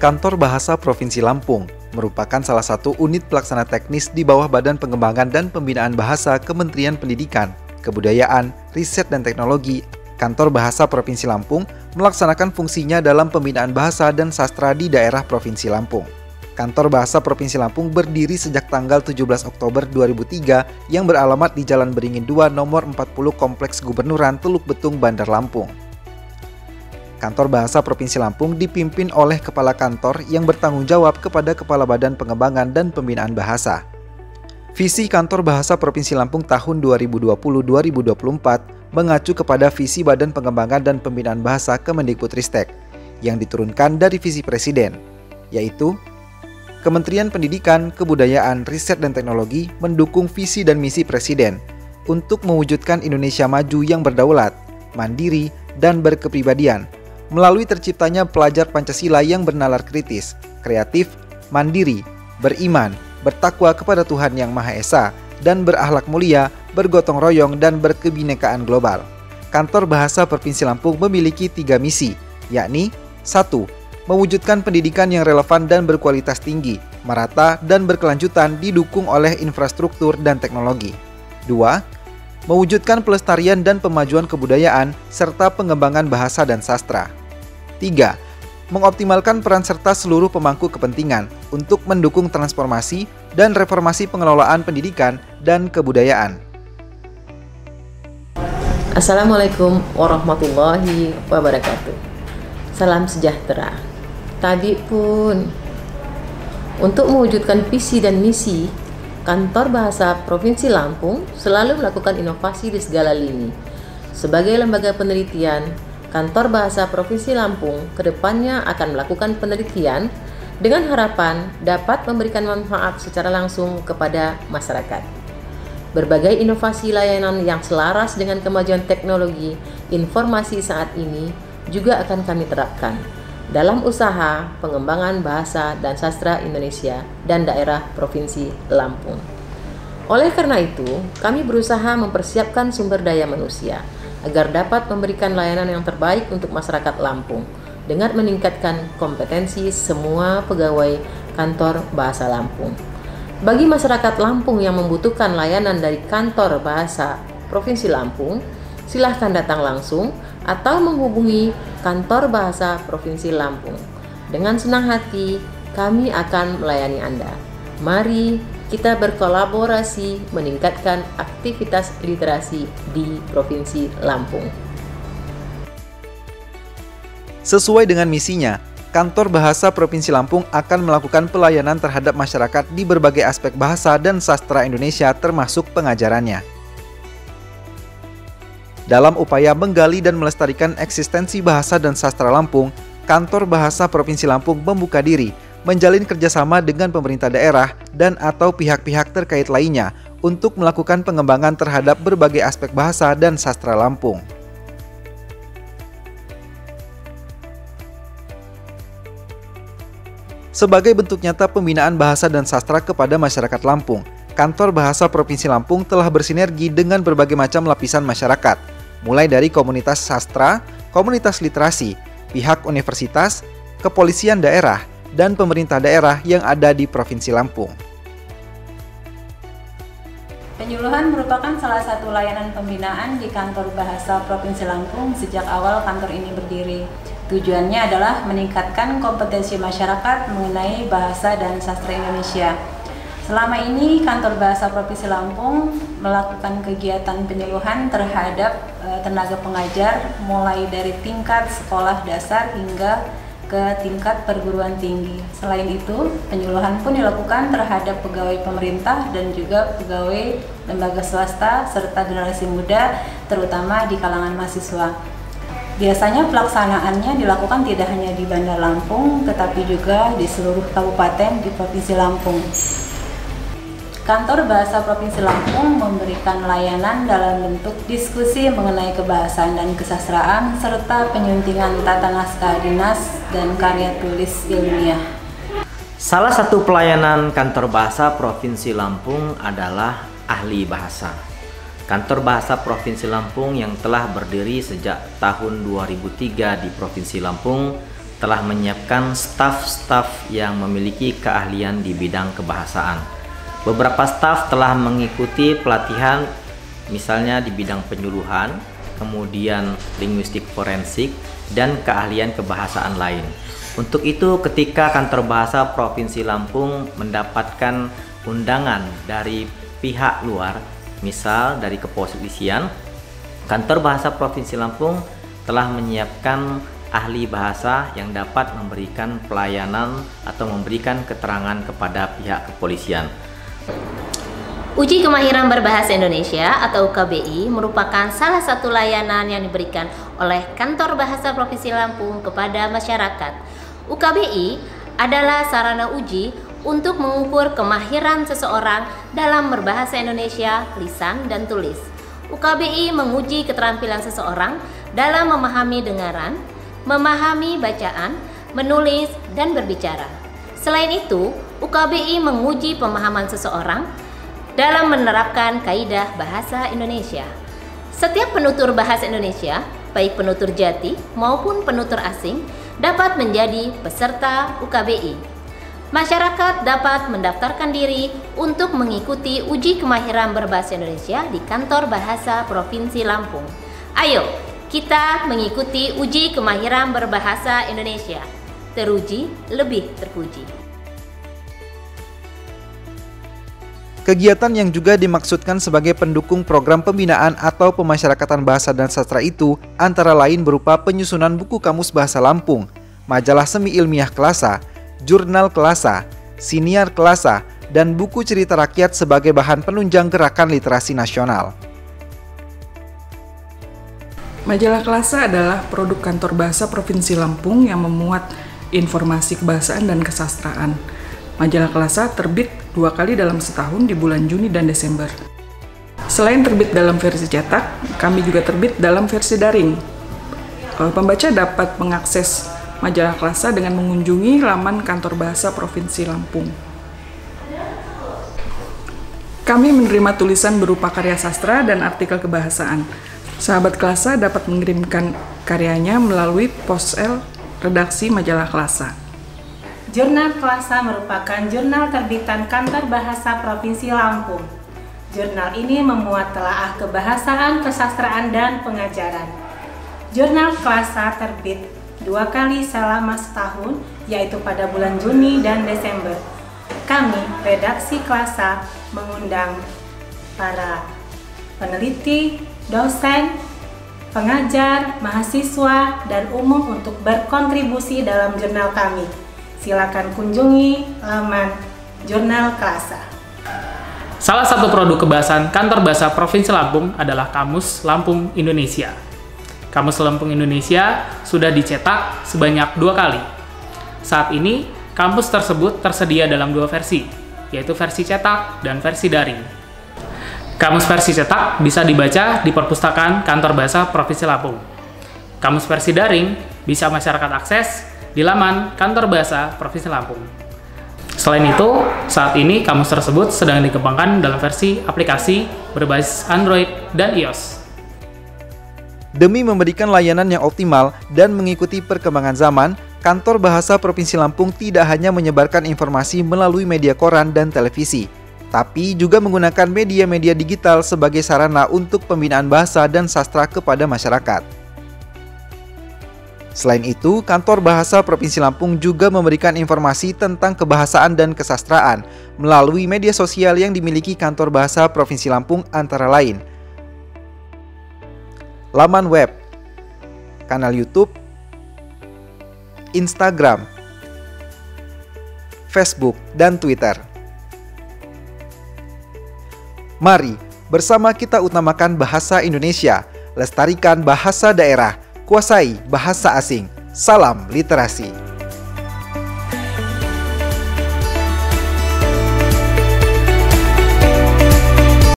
Kantor Bahasa Provinsi Lampung merupakan salah satu unit pelaksana teknis di bawah Badan Pengembangan dan Pembinaan Bahasa Kementerian Pendidikan, Kebudayaan, Riset dan Teknologi. Kantor Bahasa Provinsi Lampung melaksanakan fungsinya dalam pembinaan bahasa dan sastra di daerah Provinsi Lampung. Kantor Bahasa Provinsi Lampung berdiri sejak tanggal 17 Oktober 2003 yang beralamat di Jalan Beringin 2 nomor 40 Kompleks Gubernuran Teluk Betung, Bandar Lampung. Kantor Bahasa Provinsi Lampung dipimpin oleh Kepala Kantor yang bertanggung jawab kepada Kepala Badan Pengembangan dan Pembinaan Bahasa. Visi Kantor Bahasa Provinsi Lampung tahun 2020-2024 mengacu kepada visi Badan Pengembangan dan Pembinaan Bahasa Kemendikbudristek yang diturunkan dari visi Presiden, yaitu Kementerian Pendidikan, Kebudayaan, Riset dan Teknologi mendukung visi dan misi Presiden untuk mewujudkan Indonesia maju yang berdaulat, mandiri, dan berkepribadian melalui terciptanya pelajar Pancasila yang bernalar kritis, kreatif, mandiri, beriman, bertakwa kepada Tuhan Yang Maha Esa, dan berakhlak mulia, bergotong royong, dan berkebinekaan global. Kantor Bahasa Provinsi Lampung memiliki 3 misi, yakni 1. Mewujudkan pendidikan yang relevan dan berkualitas tinggi, merata, dan berkelanjutan didukung oleh infrastruktur dan teknologi. 2. Mewujudkan pelestarian dan pemajuan kebudayaan serta pengembangan bahasa dan sastra. 3. Mengoptimalkan peran serta seluruh pemangku kepentingan untuk mendukung transformasi dan reformasi pengelolaan pendidikan dan kebudayaan. Assalamualaikum warahmatullahi wabarakatuh. Salam sejahtera. Tadi pun, untuk mewujudkan visi dan misi, Kantor Bahasa Provinsi Lampung selalu melakukan inovasi di segala lini. Sebagai lembaga penelitian, Kantor Bahasa Provinsi Lampung kedepannya akan melakukan penelitian dengan harapan dapat memberikan manfaat secara langsung kepada masyarakat. Berbagai inovasi layanan yang selaras dengan kemajuan teknologi informasi saat ini juga akan kami terapkan dalam usaha pengembangan bahasa dan sastra Indonesia dan daerah Provinsi Lampung. Oleh karena itu, kami berusaha mempersiapkan sumber daya manusia agar dapat memberikan layanan yang terbaik untuk masyarakat Lampung dengan meningkatkan kompetensi semua pegawai Kantor Bahasa Lampung. Bagi masyarakat Lampung yang membutuhkan layanan dari Kantor Bahasa Provinsi Lampung, silahkan datang langsung atau menghubungi Kantor Bahasa Provinsi Lampung. Dengan senang hati, kami akan melayani Anda. Mari kita berkolaborasi meningkatkan aktivitas literasi di Provinsi Lampung. Sesuai dengan misinya, Kantor Bahasa Provinsi Lampung akan melakukan pelayanan terhadap masyarakat di berbagai aspek bahasa dan sastra Indonesia termasuk pengajarannya. Dalam upaya menggali dan melestarikan eksistensi bahasa dan sastra Lampung, Kantor Bahasa Provinsi Lampung membuka diri menjalin kerjasama dengan pemerintah daerah dan atau pihak-pihak terkait lainnya untuk melakukan pengembangan terhadap berbagai aspek bahasa dan sastra Lampung. Sebagai bentuk nyata pembinaan bahasa dan sastra kepada masyarakat Lampung, Kantor Bahasa Provinsi Lampung telah bersinergi dengan berbagai macam lapisan masyarakat, mulai dari komunitas sastra, komunitas literasi, pihak universitas, kepolisian daerah, dan pemerintah daerah yang ada di Provinsi Lampung. Penyuluhan merupakan salah satu layanan pembinaan di Kantor Bahasa Provinsi Lampung sejak awal kantor ini berdiri. Tujuannya adalah meningkatkan kompetensi masyarakat mengenai bahasa dan sastra Indonesia. Selama ini Kantor Bahasa Provinsi Lampung melakukan kegiatan penyuluhan terhadap tenaga pengajar mulai dari tingkat sekolah dasar hingga ke tingkat perguruan tinggi. Selain itu, penyuluhan pun dilakukan terhadap pegawai pemerintah dan juga pegawai lembaga swasta serta generasi muda, terutama di kalangan mahasiswa. Biasanya pelaksanaannya dilakukan tidak hanya di Bandar Lampung, tetapi juga di seluruh kabupaten di Provinsi Lampung. Kantor Bahasa Provinsi Lampung memberikan layanan dalam bentuk diskusi mengenai kebahasaan dan kesastraan serta penyuntingan tata naskah dinas dan karya tulis ilmiah. Salah satu pelayanan Kantor Bahasa Provinsi Lampung adalah ahli bahasa. Kantor Bahasa Provinsi Lampung yang telah berdiri sejak tahun 2003 di Provinsi Lampung telah menyiapkan staf-staf yang memiliki keahlian di bidang kebahasaan. Beberapa staf telah mengikuti pelatihan misalnya di bidang penyuluhan, kemudian linguistik forensik, dan keahlian kebahasaan lain. Untuk itu, ketika Kantor Bahasa Provinsi Lampung mendapatkan undangan dari pihak luar, misal dari kepolisian, Kantor Bahasa Provinsi Lampung telah menyiapkan ahli bahasa yang dapat memberikan pelayanan atau memberikan keterangan kepada pihak kepolisian. Uji Kemahiran Berbahasa Indonesia atau UKBI merupakan salah satu layanan yang diberikan oleh Kantor Bahasa Provinsi Lampung kepada masyarakat. UKBI adalah sarana uji untuk mengukur kemahiran seseorang dalam berbahasa Indonesia, lisan dan tulis. UKBI menguji keterampilan seseorang dalam memahami dengaran, memahami bacaan, menulis, dan berbicara. Selain itu, UKBI menguji pemahaman seseorang dalam menerapkan kaidah bahasa Indonesia. Setiap penutur bahasa Indonesia, baik penutur jati maupun penutur asing, dapat menjadi peserta UKBI. Masyarakat dapat mendaftarkan diri untuk mengikuti uji kemahiran berbahasa Indonesia di Kantor Bahasa Provinsi Lampung. Ayo, kita mengikuti uji kemahiran berbahasa Indonesia. Teruji lebih terpuji. Kegiatan yang juga dimaksudkan sebagai pendukung program pembinaan atau pemasyarakatan bahasa dan sastra itu antara lain berupa penyusunan buku kamus bahasa Lampung, majalah semi ilmiah Kelasa, jurnal Kelasa, siniar Kelasa, dan buku cerita rakyat sebagai bahan penunjang gerakan literasi nasional. Majalah Kelasa adalah produk Kantor Bahasa Provinsi Lampung yang memuat informasi kebahasaan dan kesastraan. Majalah Kelasa terbit 2 kali dalam setahun di bulan Juni dan Desember. Selain terbit dalam versi cetak, kami juga terbit dalam versi daring. Pembaca dapat mengakses Majalah Kelasa dengan mengunjungi laman Kantor Bahasa Provinsi Lampung. Kami menerima tulisan berupa karya sastra dan artikel kebahasaan. Sahabat Kelasa dapat mengirimkan karyanya melalui pos-el redaksi Majalah Kelasa. Jurnal Kelasa merupakan jurnal terbitan Kantor Bahasa Provinsi Lampung. Jurnal ini memuat telaah kebahasaan, kesastraan, dan pengajaran. Jurnal Kelasa terbit 2 kali selama setahun, yaitu pada bulan Juni dan Desember. Kami, redaksi Kelasa, mengundang para peneliti, dosen, pengajar, mahasiswa, dan umum untuk berkontribusi dalam jurnal kami. Silakan kunjungi laman Jurnal Kelasa. Salah satu produk kebahasaan Kantor Bahasa Provinsi Lampung adalah Kamus Lampung Indonesia. Kamus Lampung Indonesia sudah dicetak sebanyak 2 kali. Saat ini, kamus tersebut tersedia dalam 2 versi, yaitu versi cetak dan versi daring. Kamus versi cetak bisa dibaca di perpustakaan Kantor Bahasa Provinsi Lampung. Kamus versi daring bisa masyarakat akses di laman Kantor Bahasa Provinsi Lampung. Selain itu, saat ini kamus tersebut sedang dikembangkan dalam versi aplikasi berbasis Android dan iOS. Demi memberikan layanan yang optimal dan mengikuti perkembangan zaman, Kantor Bahasa Provinsi Lampung tidak hanya menyebarkan informasi melalui media koran dan televisi, tapi juga menggunakan media-media digital sebagai sarana untuk pembinaan bahasa dan sastra kepada masyarakat. Selain itu, Kantor Bahasa Provinsi Lampung juga memberikan informasi tentang kebahasaan dan kesastraan melalui media sosial yang dimiliki Kantor Bahasa Provinsi Lampung antara lain laman web, kanal YouTube, Instagram, Facebook, dan Twitter. Mari bersama kita utamakan bahasa Indonesia, lestarikan bahasa daerah, kuasai bahasa asing. Salam literasi.